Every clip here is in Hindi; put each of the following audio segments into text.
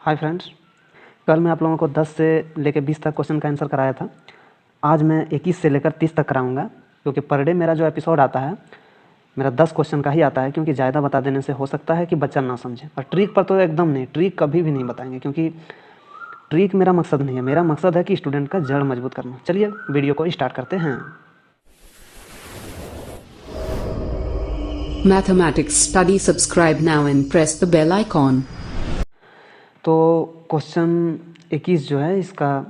हाय फ्रेंड्स, कल मैं आप लोगों को 10 से लेकर 20 तक क्वेश्चन का आंसर कराया था। आज मैं 21 से लेकर 30 तक कराऊंगा, क्योंकि पर डे मेरा जो एपिसोड आता है मेरा 10 क्वेश्चन का ही आता है, क्योंकि ज़्यादा बता देने से हो सकता है कि बच्चा ना समझे। और ट्रिक पर तो एकदम नहीं, ट्रिक कभी भी नहीं बताएंगे, क्योंकि ट्रिक मेरा मकसद नहीं है। मेरा मकसद है कि स्टूडेंट का जड़ मजबूत करना। चलिए वीडियो को स्टार्ट करते हैं। Mathematics study. Subscribe now and press the bell icon. तो क्वेश्चन 21 जो है इसका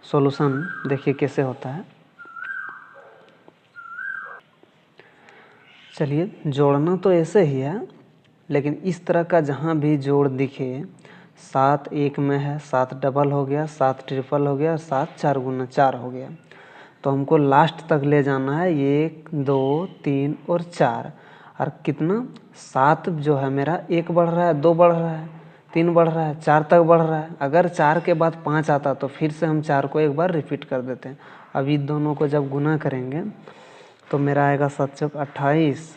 सॉल्यूशन देखिए कैसे होता है। चलिए, जोड़ना तो ऐसे ही है, लेकिन इस तरह का जहाँ भी जोड़ दिखे, 7 एक में है, 7 डबल हो गया, 7 ट्रिपल हो गया, 7 4 गुना 4 हो गया, तो हमको लास्ट तक ले जाना है 1 2 3 और 4। और कितना 7 जो है मेरा 1 बढ़ रहा है, 2 बढ़ रहा है, 3 बढ़ रहा है, 4 तक बढ़ रहा है। अगर 4 के बाद 5 आता तो फिर से हम 4 को एक बार रिपीट कर देते हैं। अब इन दोनों को जब गुना करेंगे तो मेरा आएगा 7 चौक 28,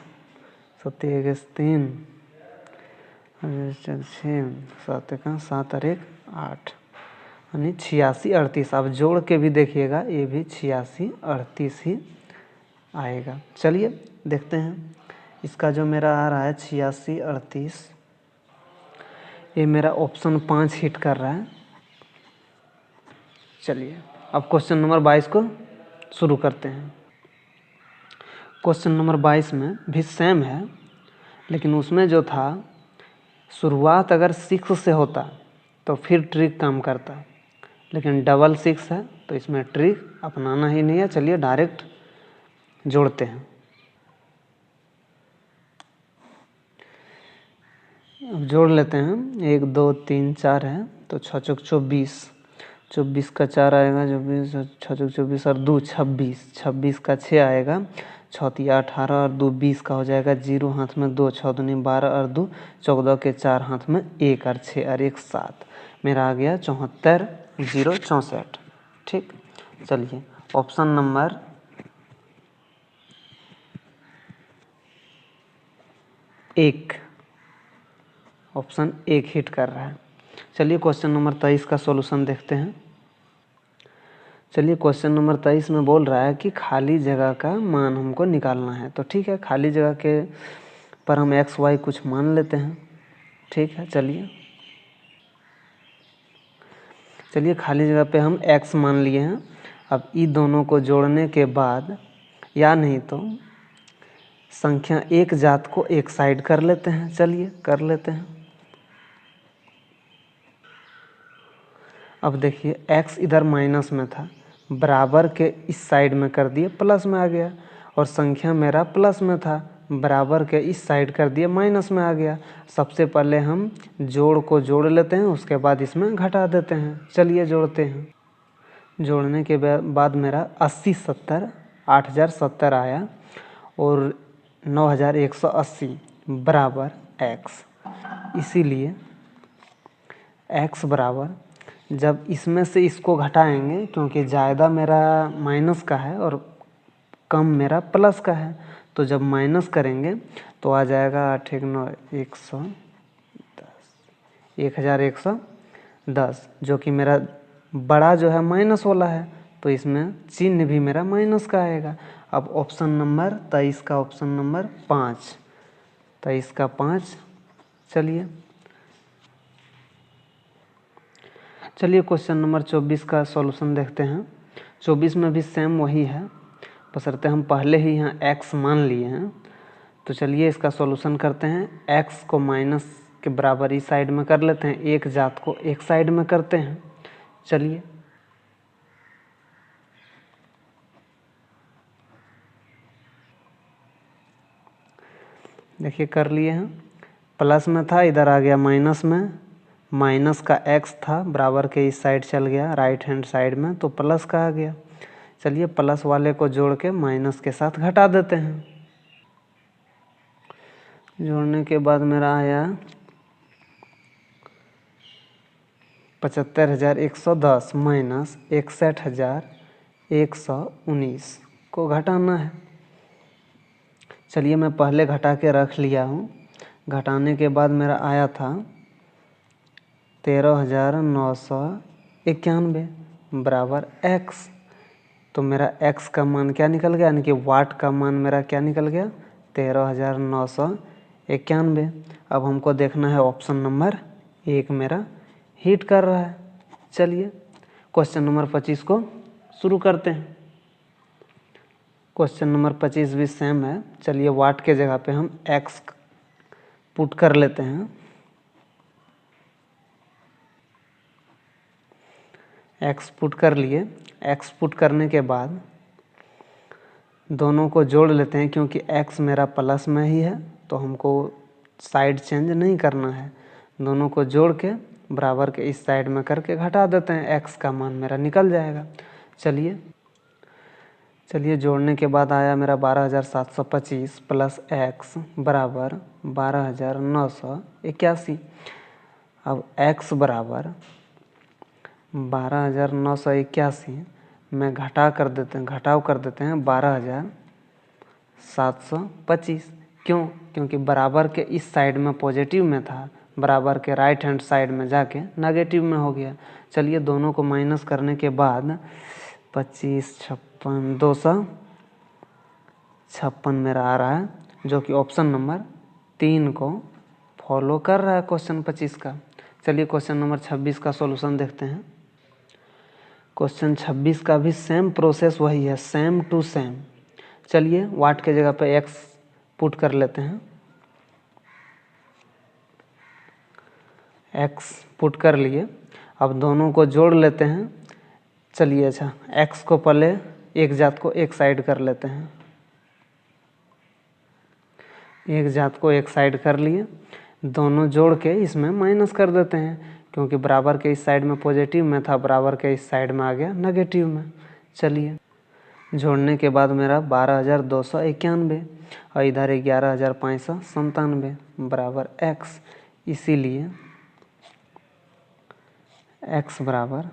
7 1 3, 6, 7 1 7 और 1 8, यानी 86 38। अब जोड़ के भी देखिएगा, ये भी 86 38 ही आएगा। चलिए देखते हैं। इसका जो मेरा आ रहा है 86 38, ये मेरा ऑप्शन 5 हिट कर रहा है। चलिए अब क्वेश्चन नंबर 22 को शुरू करते हैं। क्वेश्चन नंबर 22 में भी सेम है, लेकिन उसमें जो था शुरुआत अगर 6 से होता तो फिर ट्रिक काम करता, लेकिन डबल 6 है तो इसमें ट्रिक अपनाना ही नहीं है। चलिए डायरेक्ट जोड़ते हैं। अब जोड़ लेते हैं। 1 2 3 4 है तो 6 चौक 24, 24 का 4 आएगा, 24 6 चौक 24 और 2 26, 26 का 6 आएगा, 6 3 18 और 2 20 का हो जाएगा 0, हाथ में 2, 6 दूनी 12 और 2 14 के 4, हाथ में 1 और 6 और 1 7, मेरा आ गया 74 0 64। ठीक, चलिए ऑप्शन नंबर एक, ऑप्शन 1 हिट कर रहा है। चलिए क्वेश्चन नंबर 23 का सॉल्यूशन देखते हैं। चलिए क्वेश्चन नंबर 23 में बोल रहा है कि खाली जगह का मान हमको निकालना है। तो ठीक है, खाली जगह के पर हम एक्स वाई कुछ मान लेते हैं। ठीक है, चलिए खाली जगह पे हम x मान लिए हैं। अब इन दोनों को जोड़ने के बाद, या नहीं तो संख्या एक जात को एक साइड कर लेते हैं। चलिए कर लेते हैं। अब देखिए x इधर माइनस में था, बराबर के इस साइड में कर दिए प्लस में आ गया, और संख्या मेरा प्लस में था, बराबर के इस साइड कर दिए माइनस में आ गया। सबसे पहले हम जोड़ को जोड़ लेते हैं, उसके बाद इसमें घटा देते हैं। चलिए जोड़ते हैं। जोड़ने के बाद मेरा 80 70 8070 आया और 9180 बराबर x। इसीलिए x बराबर, जब इसमें से इसको घटाएंगे, क्योंकि ज़्यादा मेरा माइनस का है और कम मेरा प्लस का है, तो जब माइनस करेंगे तो आ जाएगा 8 1 9 110, 1110, जो कि मेरा बड़ा जो है माइनस वाला है, तो इसमें चिन्ह भी मेरा माइनस का आएगा। अब ऑप्शन नंबर 23 का ऑप्शन नंबर 5, 23 का 5। चलिए क्वेश्चन नंबर 24 का सॉल्यूशन देखते हैं। 24 में भी सेम वही है, बशर्ते हम पहले ही यहाँ x मान लिए हैं। तो चलिए इसका सॉल्यूशन करते हैं। x को माइनस के बराबर इस साइड में कर लेते हैं, एक जात को एक साइड में करते हैं। चलिए देखिए कर लिए हैं। प्लस में था, इधर आ गया माइनस में, माइनस का x था, बराबर के इस साइड चल गया राइट हैंड साइड में, तो प्लस का आ गया। चलिए प्लस वाले को जोड़ के माइनस के साथ घटा देते हैं। जोड़ने के बाद मेरा आया 75,110 माइनस 61,119 को घटाना है। चलिए मैं पहले घटा के रख लिया हूँ। घटाने के बाद मेरा आया था 13,991 बराबर x। तो मेरा x का मान क्या निकल गया, यानी कि वाट का मान मेरा क्या निकल गया, 13,991। अब हमको देखना है ऑप्शन नंबर 1 मेरा हीट कर रहा है। चलिए क्वेश्चन नंबर 25 को शुरू करते हैं। क्वेश्चन नंबर 25 भी सेम है। चलिए वाट के जगह पे हम x पुट कर लेते हैं। x पुट कर लिए। x पुट करने के बाद दोनों को जोड़ लेते हैं, क्योंकि x मेरा प्लस में ही है तो हमको साइड चेंज नहीं करना है। दोनों को जोड़ के बराबर के इस साइड में करके घटा देते हैं, x का मान मेरा निकल जाएगा। चलिए जोड़ने के बाद आया मेरा 12,725 प्लस x बराबर 12,981। अब x बराबर 12,981 में घटाव कर देते हैं 12,725। क्यों? क्योंकि बराबर के इस साइड में पॉजिटिव में था, बराबर के राइट हैंड साइड में जाके नेगेटिव में हो गया। चलिए दोनों को माइनस करने के बाद 25, 56, 256 मेरा आ रहा है, जो कि ऑप्शन नंबर 3 को फॉलो कर रहा है क्वेश्चन 25 का। चलिए क्वेश्चन नंबर 26 का सॉल्यूशन देखते हैं। क्वेश्चन 26 का भी सेम प्रोसेस वही है, सेम टू सेम। चलिए वाट के जगह पे x पुट कर लेते हैं। x पुट कर लिए। अब दोनों को जोड़ लेते हैं। चलिए अच्छा, x को पहले एक जात को एक साइड कर लेते हैं। एक जात को एक साइड कर लिए। दोनों जोड़ के इसमें माइनस कर देते हैं, क्योंकि बराबर के इस साइड में पॉजिटिव में था, बराबर के इस साइड में आ गया नेगेटिव में। चलिए जोड़ने के बाद मेरा 12,291 और इधर 11,597 बराबर x। इसीलिए x बराबर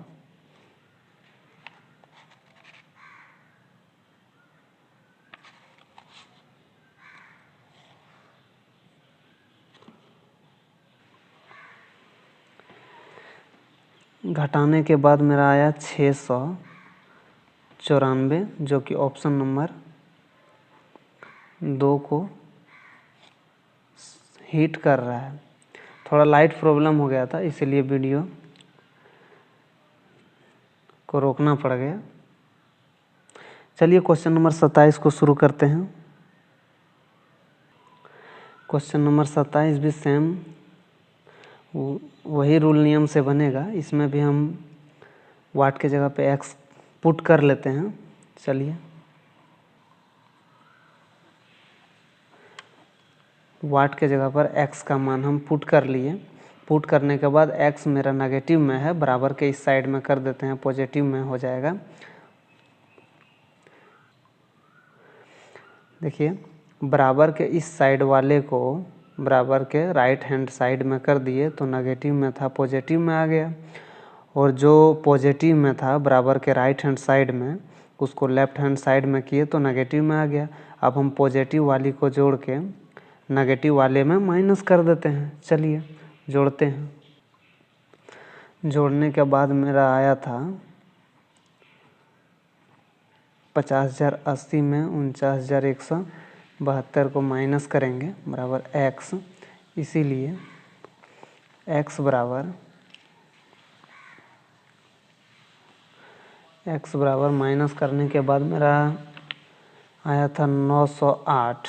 घटाने के बाद मेरा आया 694, जो कि ऑप्शन नंबर 2 को हीट कर रहा है। थोड़ा लाइट प्रॉब्लम हो गया था, इसीलिए वीडियो को रोकना पड़ गया। चलिए क्वेश्चन नंबर 27 को शुरू करते हैं। क्वेश्चन नंबर 27 भी सेम वही रूल नियम से बनेगा। इसमें भी हम वाट के जगह पे x पुट कर लेते हैं। चलिए वाट के जगह पर x का मान हम पुट कर लिए। पुट करने के बाद x मेरा नेगेटिव में है, बराबर के इस साइड में कर देते हैं, पॉजिटिव में हो जाएगा। देखिए बराबर के इस साइड वाले को बराबर के राइट हैंड साइड में कर दिए तो नेगेटिव में था, पॉजिटिव में आ गया। और जो पॉजिटिव में था बराबर के राइट हैंड साइड में, उसको लेफ्ट हैंड साइड में किए तो नेगेटिव में आ गया। अब हम पॉजिटिव वाली को जोड़ के नेगेटिव वाले में माइनस कर देते हैं। चलिए जोड़ते हैं। जोड़ने के बाद मेरा आया था 50,080 में 49,172 को माइनस करेंगे बराबर x। इसीलिए x बराबर माइनस करने के बाद मेरा आया था 908,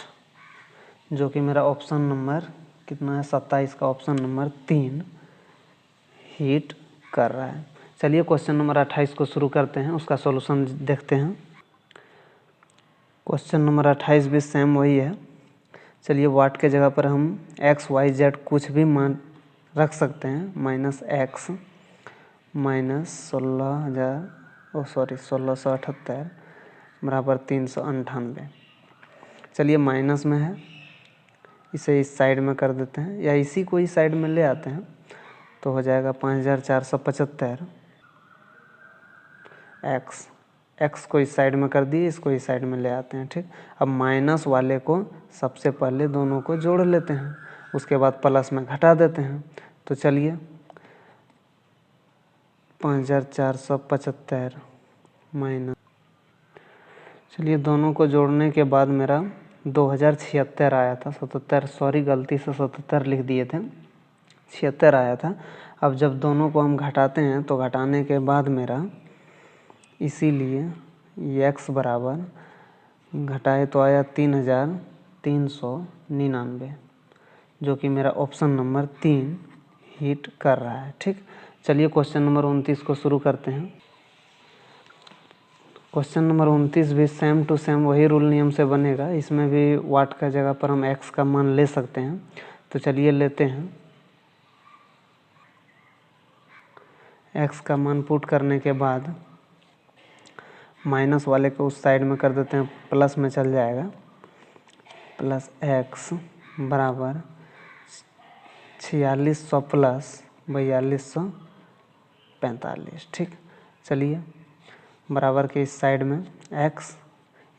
जो कि मेरा ऑप्शन नंबर कितना है, 27 का ऑप्शन नंबर 3 हीट कर रहा है। चलिए क्वेश्चन नंबर 28 को शुरू करते हैं, उसका सॉल्यूशन देखते हैं। क्वेश्चन नंबर 28 भी सेम वही है। चलिए वाट के जगह पर हम x, y, z कुछ भी मान रख सकते हैं। -x -1678 बराबर 398। चलिए माइनस में है, इसे इस साइड में कर देते हैं, या इसी को इस साइड में ले आते हैं तो हो जाएगा 5,475। x को इस साइड में कर दिए, इसको इस साइड में ले आते हैं। ठीक, अब माइनस वाले को सबसे पहले दोनों को जोड़ लेते हैं, उसके बाद प्लस में घटा देते हैं। तो चलिए 5475 माइनस, चलिए दोनों को जोड़ने के बाद मेरा 2076 आया था। 77, सॉरी गलती से 77 लिख दिए थे, 76 आया था। अब जब दोनों को हम घटाते हैं तो घटाने के बाद मेरा, इसीलिए ये x बराबर घटाए तो आया 3399, जो कि मेरा ऑप्शन नंबर 3 हिट कर रहा है। ठीक, चलिए क्वेश्चन नंबर 29 को शुरू करते हैं। क्वेश्चन नंबर 29 भी सेम टू सेम वही रूल नियम से बनेगा। इसमें भी वाट का जगह पर हम x का मान ले सकते हैं, तो चलिए लेते हैं। x का मान पुट करने के बाद माइनस वाले को उस साइड में कर देते हैं, प्लस में चल जाएगा। प्लस x बराबर 4600 प्लस 4245। ठीक, चलिए बराबर के इस साइड में x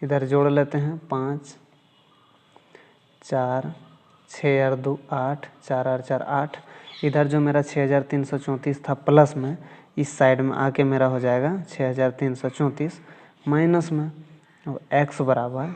इधर जोड़ लेते हैं। 5 4 6 और 2 8, 4 और 4 8। इधर जो मेरा 6334 था प्लस में, इस साइड में आके मेरा हो जाएगा 6334 माइनस में। और x बराबर,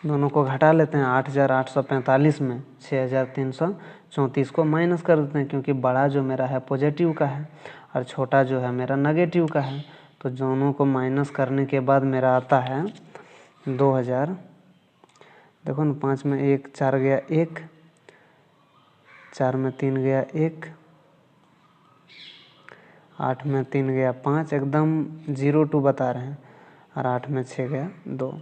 दोनों को घटा लेते हैं। 8845 में 6334 को माइनस कर देते हैं, क्योंकि बड़ा जो मेरा है पॉजिटिव का है और छोटा जो है मेरा नेगेटिव का है। तो दोनों को माइनस करने के बाद मेरा आता है 2000। देखो ना, 5 में 1 4 गया 1, 4 में 3 गया 1, 8 में 3 गया 5, एकदम 0 2 बता रहे हैं। और 8 में 6 गया 2,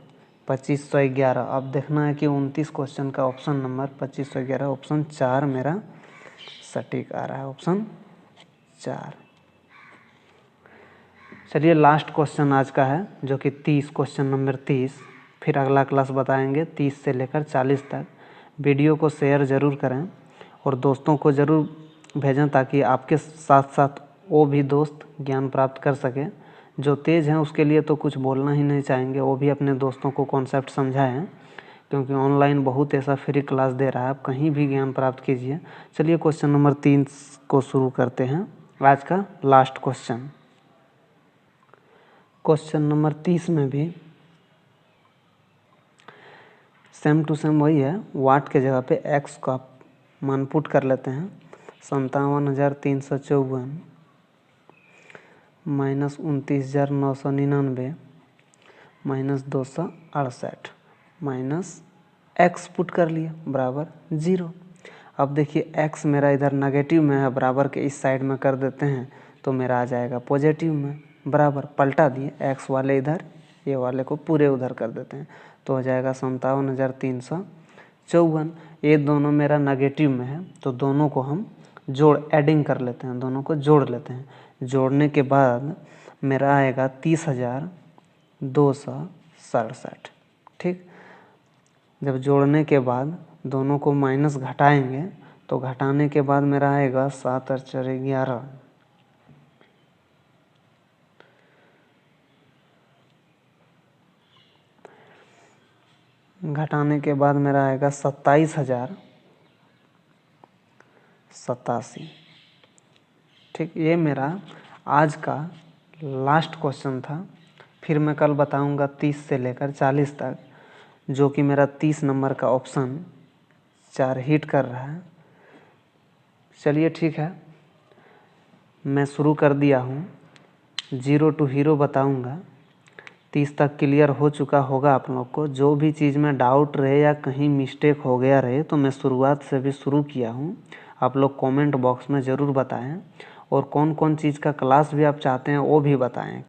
2511। अब देखना है कि 29 क्वेश्चन का ऑप्शन नंबर 2511 ऑप्शन 4 मेरा सटीक आ रहा है, ऑप्शन 4। चलिए लास्ट क्वेश्चन आज का है, जो कि 30, क्वेश्चन नंबर 30। फिर अगला क्लास बताएंगे 30 से लेकर 40 तक। वीडियो को शेयर ज़रूर करें और दोस्तों को ज़रूर भेजें, ताकि आपके साथ साथ वो भी दोस्त ज्ञान प्राप्त कर सकें। जो तेज़ हैं उसके लिए तो कुछ बोलना ही नहीं चाहेंगे, वो भी अपने दोस्तों को कॉन्सेप्ट समझाएं, क्योंकि ऑनलाइन बहुत ऐसा फ्री क्लास दे रहा है, आप कहीं भी ज्ञान प्राप्त कीजिए। चलिए क्वेश्चन नंबर 3 को शुरू करते हैं, आज का लास्ट क्वेश्चन। क्वेश्चन नंबर 30 में भी सेम टू सेम वही है। वाट के जगह पे x का मान पुट कर लेते हैं। 57,354 minus 29,999 minus 268 minus x put कर लिया बराबर 0। अब देखिए x मेरा इधर नेगेटिव में है, बराबर के इस साइड में कर देते हैं तो मेरा आ जाएगा पॉजिटिव में। बराबर पलटा दिए, x वाले इधर, ये वाले को पूरे उधर कर देते हैं, तो हो जाएगा 57,354। ये दोनों मेरा नेगेटिव में है, तो दोनों को हम एडिंग कर लेते हैं, दोनों को जोड़ लेते हैं। जोड़ने के बाद मेरा आएगा 30,267। ठीक, जब जोड़ने के बाद दोनों को माइनस घटाएंगे तो घटाने के बाद मेरा आएगा 7 और 4 11। घटाने के बाद मेरा आएगा 27,087। ठीक, ये मेरा आज का लास्ट क्वेश्चन था। फिर मैं कल बताऊंगा 30 से लेकर 40 तक, जो कि मेरा 30 नंबर का ऑप्शन 4 हिट कर रहा है। चलिए ठीक है, मैं शुरू कर दिया हूँ। 0 to हीरो बताऊंगा। 30 तक क्लियर हो चुका होगा आप लोग को। जो भी चीज़ में डाउट रहे या कहीं मिस्टेक हो गया रहे, तो मैं शुरुआत से भी शुरू किया हूँ। आप लोग कमेंट बॉक्स में ज़रूर बताएं, और कौन कौन चीज़ का क्लास भी आप चाहते हैं वो भी बताएं।